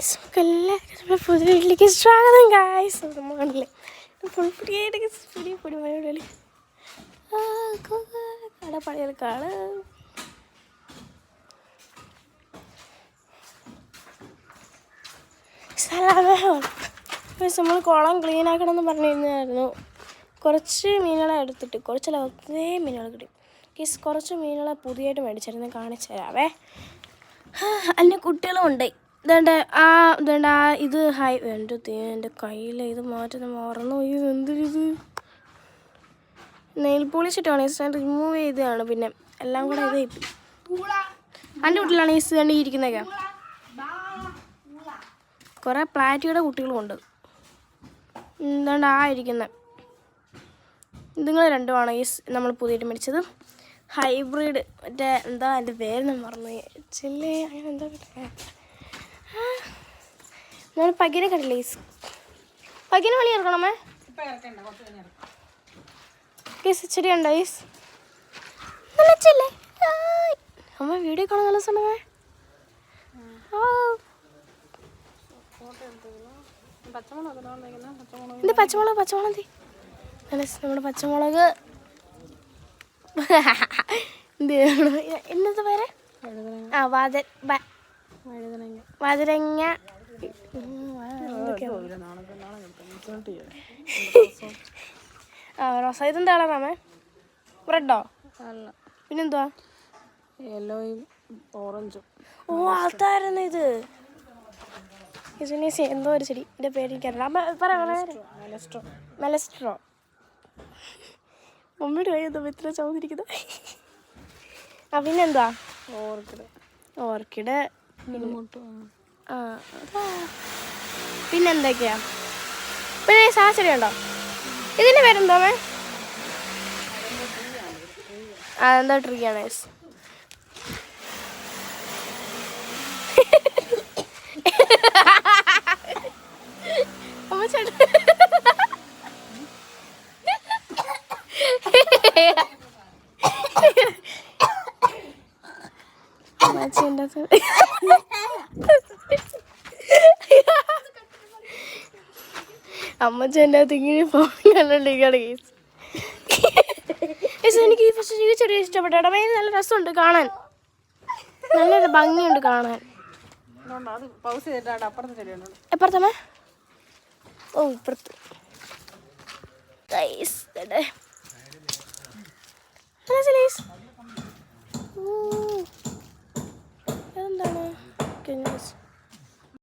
എല്ലാവർക്കും പുതിയ വീട്ടിലേക്ക് സ്വാഗതം ഗായ്സ്. നമ്മളല്ലേ ഫുൾ പിടിയായിട്ട് പൊടി മഴ കടപ്പണികൾക്കാണ്. നമ്മൾ കുളം ക്ലീൻ ആക്കണമെന്ന് പറഞ്ഞിരുന്നായിരുന്നു. കുറച്ച് മീനുകളെ എടുത്തിട്ട് കുറച്ചല്ല ഒത്തേ മീനുകൾ കിട്ടി. കുറച്ച് മീനുകളെ പുതിയതായിട്ട് മേടിച്ചിരുന്നു, കാണിച്ചു തരാവേ. അതിൻ്റെ കുട്ടികളും ഉണ്ട്. ഇതേണ്ട ഇത് എൻ്റെ കയ്യിൽ ഇത് മാറ്റുന്ന മറന്നു. ഇത് എന്തൊരിത് നെയിൽ പോളിഷ് ഇട്ടാണ് ഞാൻ റിമൂവ് ചെയ്തതാണ്. പിന്നെ എല്ലാം കൂടെ ഇത് എൻ്റെ വീട്ടിലാണ് ഈ കണ്ടി ഇരിക്കുന്നതൊക്കെ. കുറേ പ്ലാറ്റിയുടെ കുട്ടികളും ഉണ്ട്. എന്താണ്ട് ഇരിക്കുന്നത് ഇതുങ്ങൾ രണ്ടുമാണ് ഈ നമ്മൾ പുതിയിട്ട് മേടിച്ചത്. ഹൈബ്രിഡ് മറ്റേ എന്താ എൻ്റെ പേരൊന്നും മറന്നു, ചില്ലേ അങ്ങനെ എന്താ ഞാൻ പകിനെ കണ്ടില്ലേ. പകിനെ വളി ഇറക്കണമേ ഇച്ചിരി ഉണ്ടോ ഈസ് നല്ലല്ലേ. അമ്മ വീഡിയോ കാണാൻ നല്ല സമയമേ. ഇത് പച്ചമുളക് നമ്മുടെ പച്ചമുളക് എന്നത്തെ പേര് വഴുതനങ്ങ. റോസ. ഇതെന്താണ് മാമേ? ബ്രെഡോ? പിന്നെന്തുവാ? യെല്ലോയും ഓറഞ്ചും. ഓ ആൾത്തായിരുന്നു ഇത്. എന്തോ ഒരു ചെടി, എൻ്റെ പേര് എനിക്കറിയില്ല. മെലസ്ട്രോ. മമ്മിയുടെ കൈ എന്താ ഇത്ര ചുവന്നിരിക്കുന്നത്? പിന്നെന്തുവാ? ഓർക്കിഡ്. പിന്നെന്തൊക്കെയാ? പിന്നെ സാഹചര്യം ഉണ്ടോ? ഇതിൻ്റെ പേരെന്തോമേ? എന്താ ട്രീയാണ്. അമ്മച്ചൻ്റെ അകത്ത് ഇങ്ങനെ ഫോൺ കണ്ടോണ്ടിരിക്കുകയാണ്. എനിക്ക് ഈ ചെടി ഇഷ്ടപ്പെട്ടു. നല്ല രസമുണ്ട് കാണാൻ, നല്ലൊരു ഭംഗിയുണ്ട് കാണാൻ. എപ്പുറത്തമ്മ? ഓ ഇപ്പുറത്ത്. എന്താണ്